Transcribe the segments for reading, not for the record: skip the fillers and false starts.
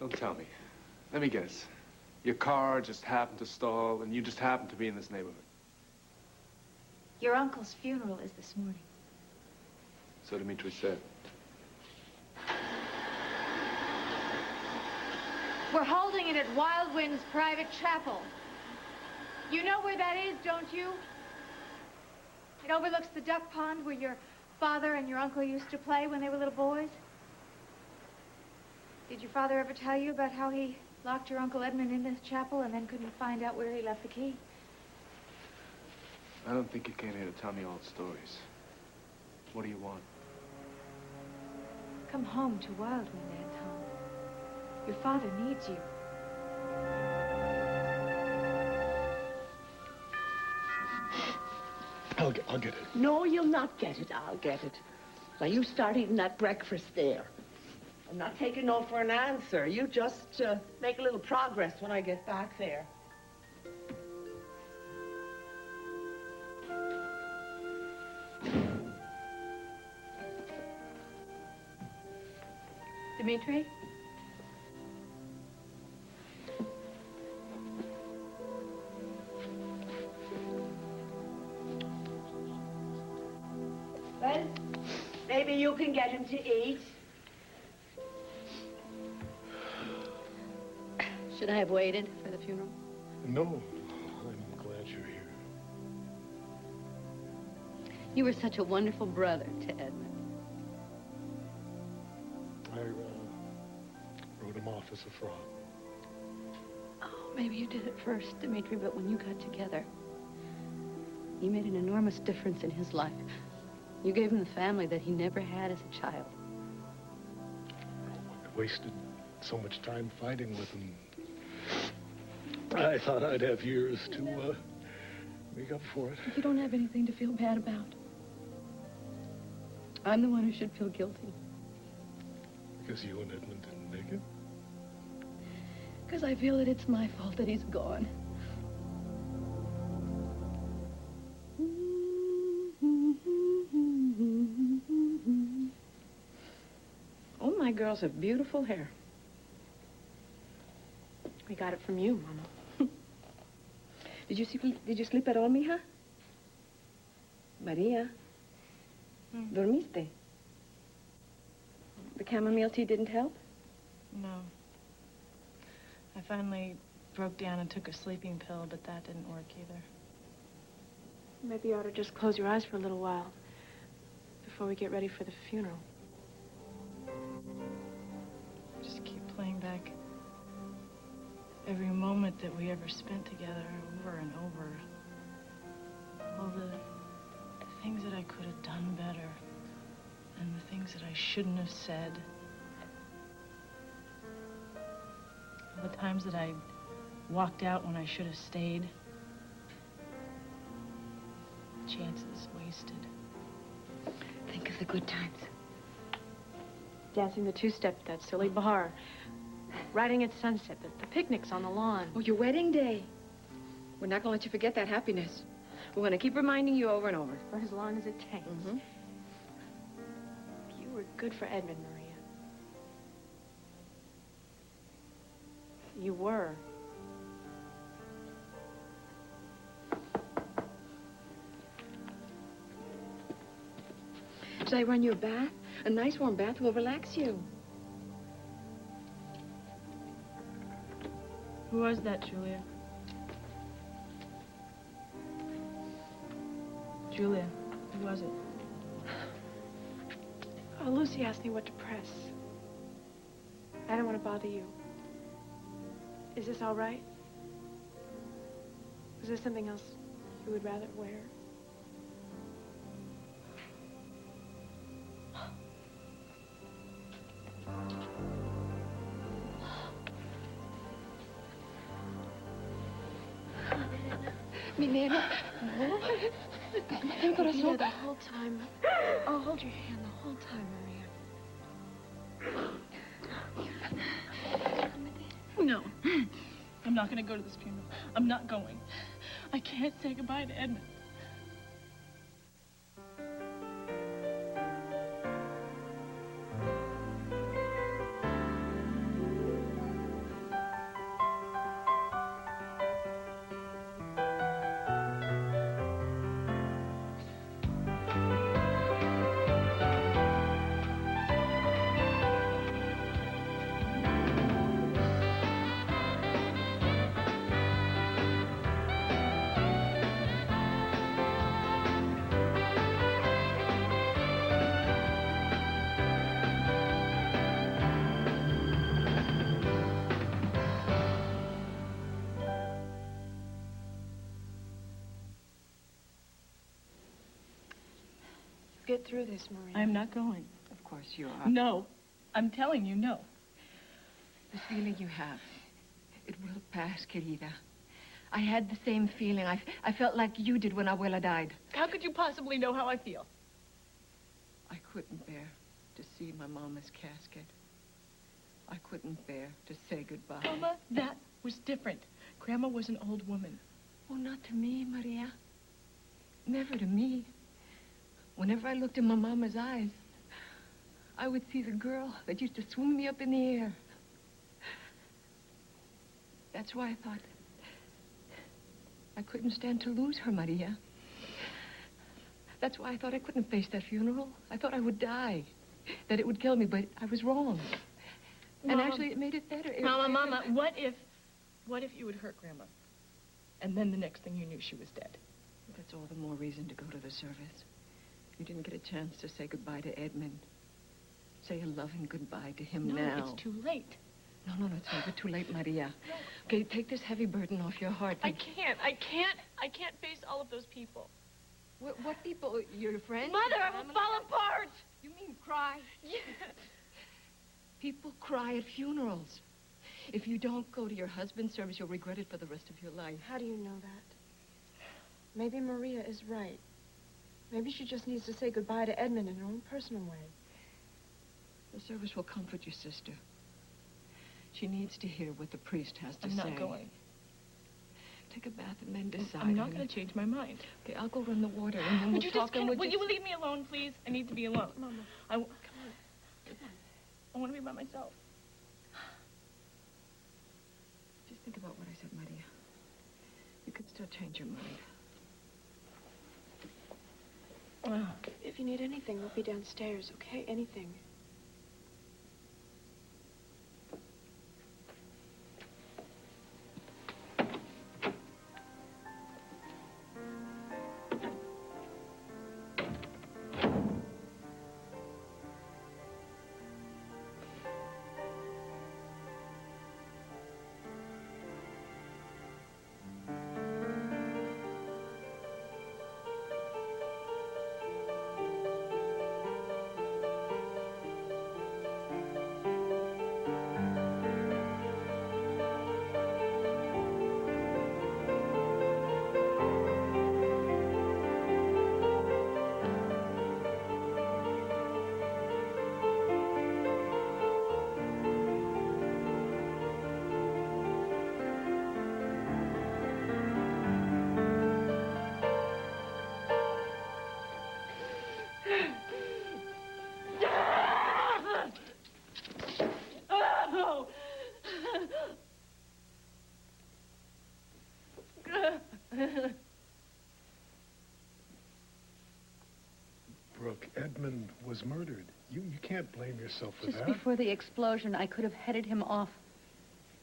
Don't tell me. Let me guess. Your car just happened to stall, and you just happened to be in this neighborhood. Your uncle's funeral is this morning. So Dmitri said. We're holding it at Wild Wind's private chapel. You know where that is, don't you? It overlooks the duck pond where your father and your uncle used to play when they were little boys. Did your father ever tell you about how he locked your Uncle Edmund in this chapel and then couldn't find out where he left the key? I don't think you came here to tell me old stories. What do you want? Come home to Wild Wind, Anton. Your father needs you. I'll get it. No, you'll not get it. I'll get it. Now, you start eating that breakfast there. I'm not taking no for an answer. You just make a little progress when I get back there. Dmitri? Well, maybe you can get him to eat. Should I have waited for the funeral? No, I'm glad you're here. You were such a wonderful brother to Edmund. I wrote him off as a fraud. Oh, maybe you did it first, Dmitri, but when you got together, you made an enormous difference in his life. You gave him the family that he never had as a child. I wasted so much time fighting with him. I thought I'd have years to make up for it. You don't have anything to feel bad about. I'm the one who should feel guilty. Because you and Edmund didn't make it? Because I feel that it's my fault that he's gone. Oh, my girls have beautiful hair. We got it from you, Mama. Did you sleep at all, mija? Maria, dormiste? The chamomile tea didn't help? No. I finally broke down and took a sleeping pill, but that didn't work either. Maybe you ought to just close your eyes for a little while before we get ready for the funeral. Just keep playing back every moment that we ever spent together over and over. All the things that I could have done better and the things that I shouldn't have said. All the times that I walked out when I should have stayed. Chances wasted. Think of the good times. Dancing the two-step at that silly bar. Riding at sunset, the picnics on the lawn. Oh, your wedding day. We're not going to let you forget that happiness. We're going to keep reminding you over and over. For as long as it takes. You were good for Edmund, Maria. You were. Shall I run you a bath? A nice warm bath will relax you. Who was that, Julia? Julia, who was it? Oh, Lucy asked me what to press. I don't want to bother you. Is this all right? Is there something else you would rather wear? Mi nena. Maria, the whole time. I'll hold your hand the whole time, Maria. No. I'm not going to go to this funeral. I'm not going. I can't say goodbye to Edmund. get through this, Maria. I'm not going. Of course you are. No. I'm telling you, no. This feeling you have, it will pass, querida. I had the same feeling. I felt like you did when Abuela died. How could you possibly know how I feel? I couldn't bear to see my mama's casket. I couldn't bear to say goodbye. Mama, that was different. Grandma was an old woman. Oh, not to me, Maria. Never to me. Whenever I looked in my mama's eyes, I would see the girl that used to swing me up in the air. That's why I thought I couldn't stand to lose her, Maria. That's why I thought I couldn't face that funeral. I thought I would die, that it would kill me, but I was wrong. And actually, it made it better. Mama, what if you would hurt Grandma? And then the next thing you knew, she was dead. That's all the more reason to go to the service. You didn't get a chance to say goodbye to Edmund. Say a loving goodbye to him now. No, it's too late. No, it's never too late, Maria. No. Okay, take this heavy burden off your heart. I can't face all of those people. What people? Your friends? Mother, I will fall apart! You mean cry? Yes. People cry at funerals. If you don't go to your husband's service, you'll regret it for the rest of your life. How do you know that? Maybe Maria is right. Maybe she just needs to say goodbye to Edmund in her own personal way. The service will comfort your sister. She needs to hear what the priest has to say. I'm not going. Take a bath and then decide. I'm not going to change my mind. Okay, I'll go run the water and then we'll talk. Will you leave me alone, please? I need to be alone. Mama. Come on. I want to be by myself. Just think about what I said, Maria. You could still change your mind. If you need anything, we'll be downstairs, okay? Anything. Brooke, Edmund was murdered. You can't blame yourself for that. Just before the explosion, I could have headed him off.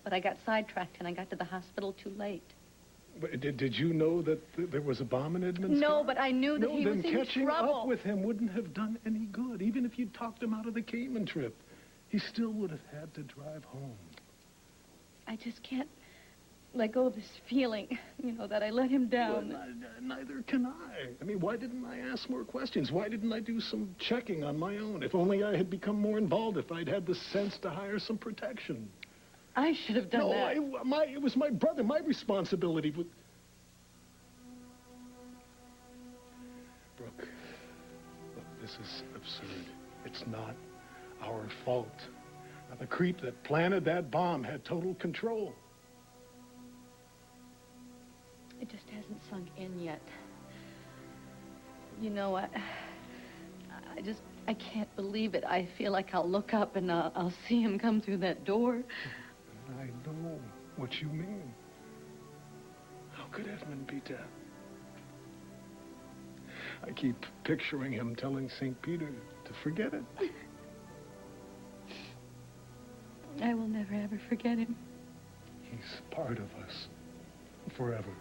But I got sidetracked and I got to the hospital too late. But did you know that there was a bomb in Edmund's car? No, but I knew that he was in trouble. Then catching up with him wouldn't have done any good. Even if you'd talked him out of the Cayman trip, he still would have had to drive home. I just can't let go of this feeling, that I let him down. Well, neither can I. I mean, why didn't I ask more questions? Why didn't I do some checking on my own? If only I had become more involved, if I'd had the sense to hire some protection. I should have done that. No, it was my brother, my responsibility. But... Brooke, look, this is absurd. It's not our fault. Now, the creep that planted that bomb had total control. It just hasn't sunk in yet. I can't believe it. I feel like I'll look up and I'll see him come through that door. I know what you mean. How could Edmund be dead? I keep picturing him telling St. Peter to forget it. I will never, ever forget him. He's part of us. Forever.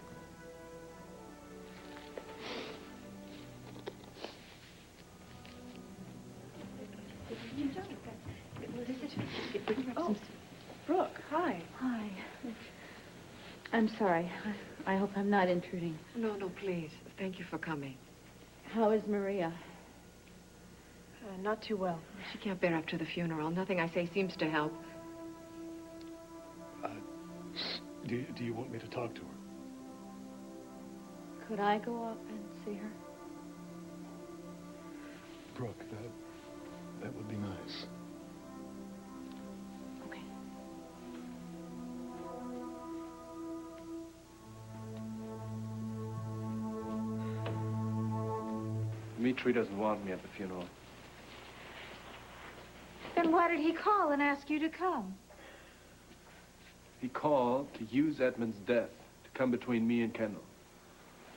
Oh, Brooke, hi. Hi. I'm sorry. I hope I'm not intruding. No, please. Thank you for coming. How is Maria? Not too well. She can't bear up to the funeral. Nothing I say seems to help. Do you want me to talk to her? Could I go up and see her? Brooke, that would be nice. Okay. Dmitri doesn't want me at the funeral. Then why did he call and ask you to come? He called to use Edmund's death to come between me and Kendall.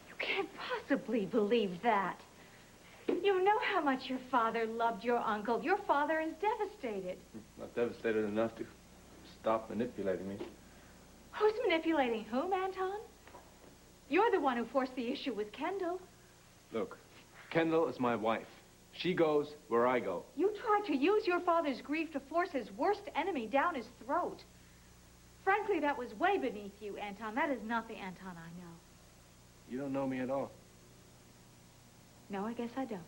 You can't possibly believe that. You know how much your father loved your uncle. Your father is devastated. Not devastated enough to stop manipulating me. Who's manipulating whom, Anton? You're the one who forced the issue with Kendall. Look, Kendall is my wife. She goes where I go. You tried to use your father's grief to force his worst enemy down his throat. Frankly, that was way beneath you, Anton. That is not the Anton I know. You don't know me at all. No, I guess I don't.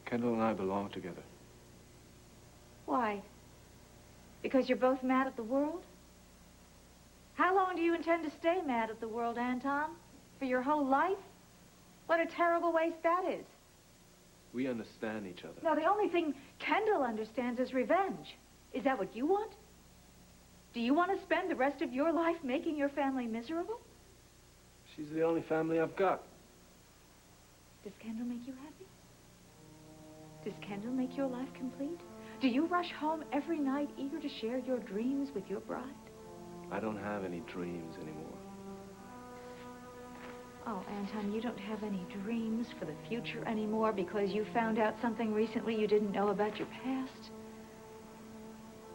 Kendall and I belong together. Why? Because you're both mad at the world? How long do you intend to stay mad at the world, Anton? For your whole life? What a terrible waste that is. We understand each other. No, the only thing Kendall understands is revenge. Is that what you want? Do you want to spend the rest of your life making your family miserable? She's the only family I've got. Does Kendall make you happy? Does Kendall make your life complete? Do you rush home every night eager to share your dreams with your bride? I don't have any dreams anymore. Oh, Anton, you don't have any dreams for the future anymore because you found out something recently you didn't know about your past?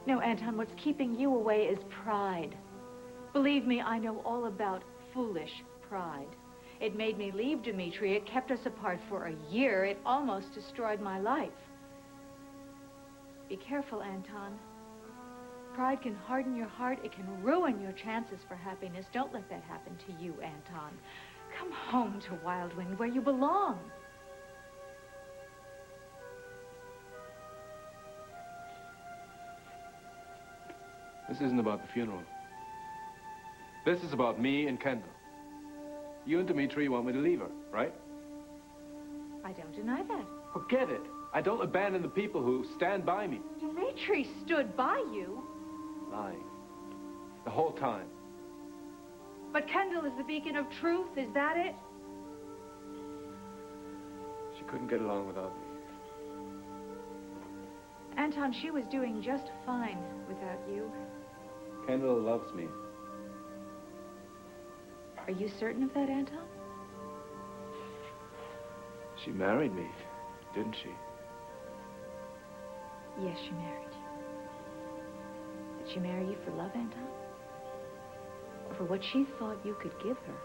No, Anton, what's keeping you away is pride. Believe me, I know all about foolish pride. It made me leave Dmitri. It kept us apart for a year. It almost destroyed my life. Be careful, Anton. Pride can harden your heart. It can ruin your chances for happiness. Don't let that happen to you, Anton. Come home to Wildwind, where you belong. This isn't about the funeral. This is about me and Kendall. You and Dmitri want me to leave her, right? I don't deny that. Forget it. I don't abandon the people who stand by me. Dmitri stood by you. Lying. The whole time. But Kendall is the beacon of truth. Is that it? She couldn't get along without me. Anton, she was doing just fine without you. Kendall loves me. Are you certain of that, Anton? She married me, didn't she? Yes, she married you. Did she marry you for love, Anton? Or for what she thought you could give her?